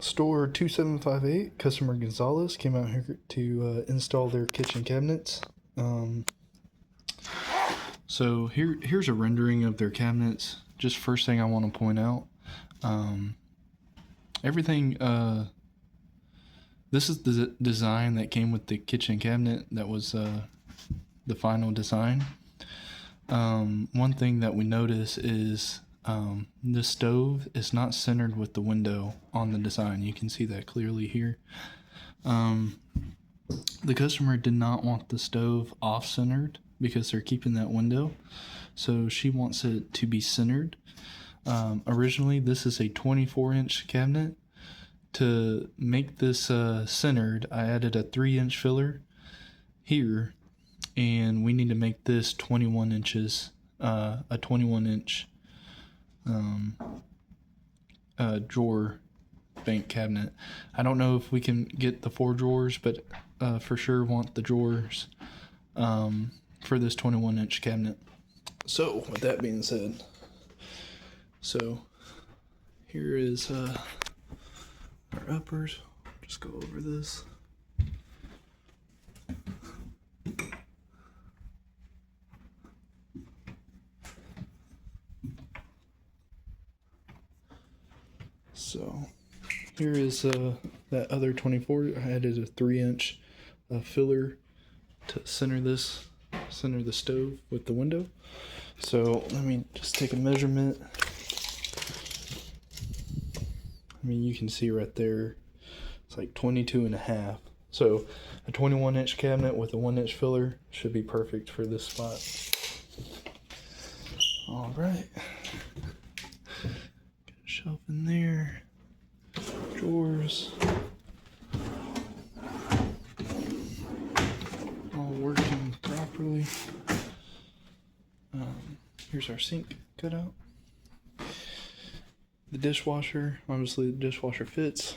Store 2758, customer Gonzalez came out here to install their kitchen cabinets. So here's a rendering of their cabinets. Just first thing I want to point out, everything, this is the design that came with the kitchen cabinet. That was the final design. One thing that we notice is the stove is not centered with the window on the design. You can see that clearly here. The customer did not want the stove off-centered because they're keeping that window, so she wants it to be centered. Originally, this is a 24-inch cabinet. To make this centered, I added a 3-inch filler here, and we need to make this 21 inches, a 21-inch drawer bank cabinet. I don't know if we can get the 4 drawers, but for sure want the drawers for this 21-inch cabinet. So with that being said, so here is our uppers. Just go over this. So here is that other 24. I added a 3-inch filler to center the stove with the window. So let me just take a measurement. I mean, you can see right there, it's like 22.5. So a 21-inch cabinet with a 1-inch filler should be perfect for this spot. All right. Shelf in there, drawers, all working properly. Here's our sink cut out. The dishwasher, obviously the dishwasher fits.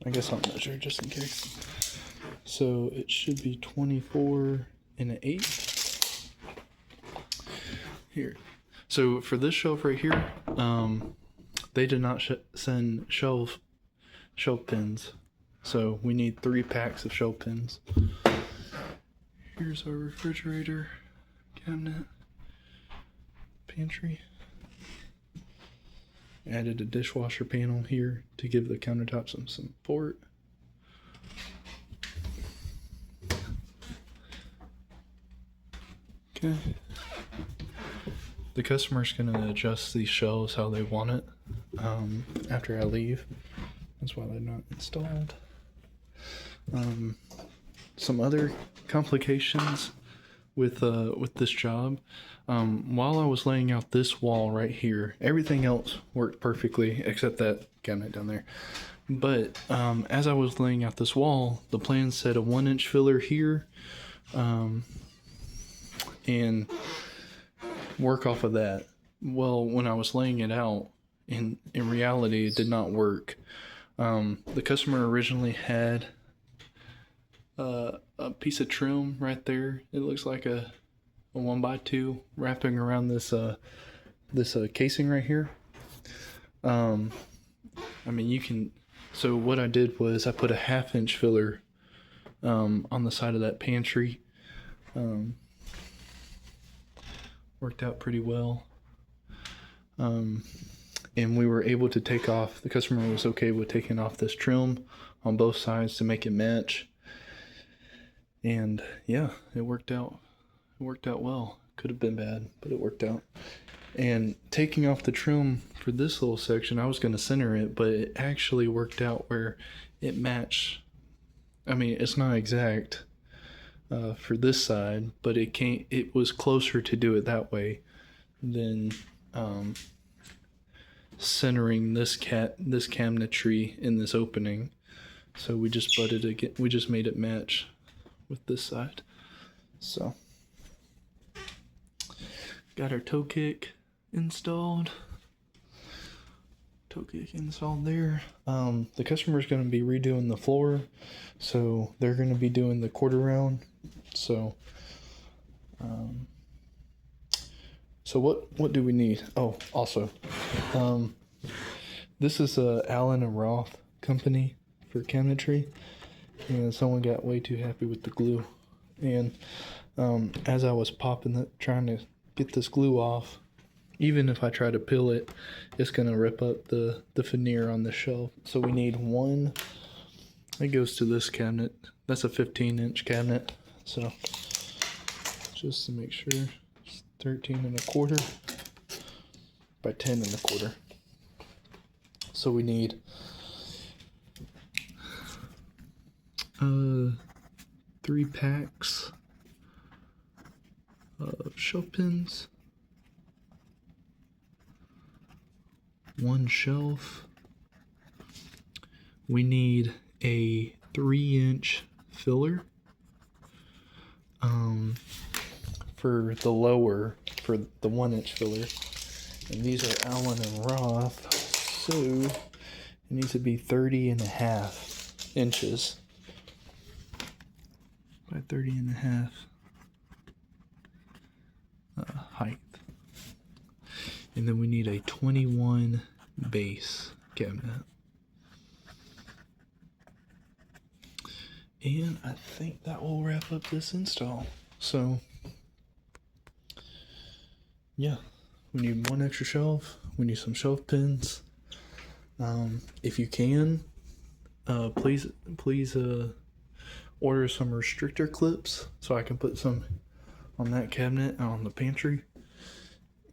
I guess I'll measure just in case. So it should be 24 1/8. Here. So for this shelf right here, they did not send shelf pins, so we need 3 packs of shelf pins. Here's our refrigerator, cabinet, pantry. Added a dishwasher panel here to give the countertop some support. Okay. The customer's gonna adjust these shelves how they want it after I leave. That's why they're not installed. Some other complications with this job. While I was laying out this wall right here, everything else worked perfectly except that cabinet down there. But as I was laying out this wall, the plan said a 1-inch filler here, and work off of that. Well, when I was laying it out, in reality, it did not work. The customer originally had a piece of trim right there. It looks like a 1x2 wrapping around this casing right here. I mean, you can. So what I did was I put a 1/2-inch filler on the side of that pantry. Worked out pretty well. And we were able to take off, the customer was okay with taking off this trim on both sides to make it match. And yeah, it worked out. It worked out well. Could have been bad, but it worked out. And taking off the trim for this little section, I was going to center it, but it actually worked out where it matched. I mean, it's not exact for this side, but it was closer to do it that way than centering this cabinetry in this opening. So we just butted it. We just made it match with this side. So got our toe kick installed. Toe kick installed there. The customer is going to be redoing the floor, so they're going to be doing the quarter round. So so what do we need? Oh, also, this is Allen and Roth company for cabinetry, and someone got way too happy with the glue. And as I was trying to get this glue off, even if I try to peel it, it's gonna rip up the veneer on the shelf. So we need one. It goes to this cabinet. That's a 15-inch cabinet. So just to make sure, it's 13 1/4 by 10 1/4. So we need 3 packs of shelf pins, 1 shelf. We need a 3-inch filler for the 1-inch filler, and these are Allen and Roth, so it needs to be 30 1/2 inches by 30 1/2 height. And then we need a 21 base cabinet. And I think that will wrap up this install. So, yeah, we need 1 extra shelf. We need some shelf pins. If you can, please order some restrictor clips so I can put some on that cabinet and on the pantry.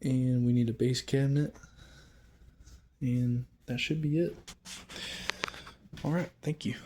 And we need a base cabinet, and that should be it. All right, thank you.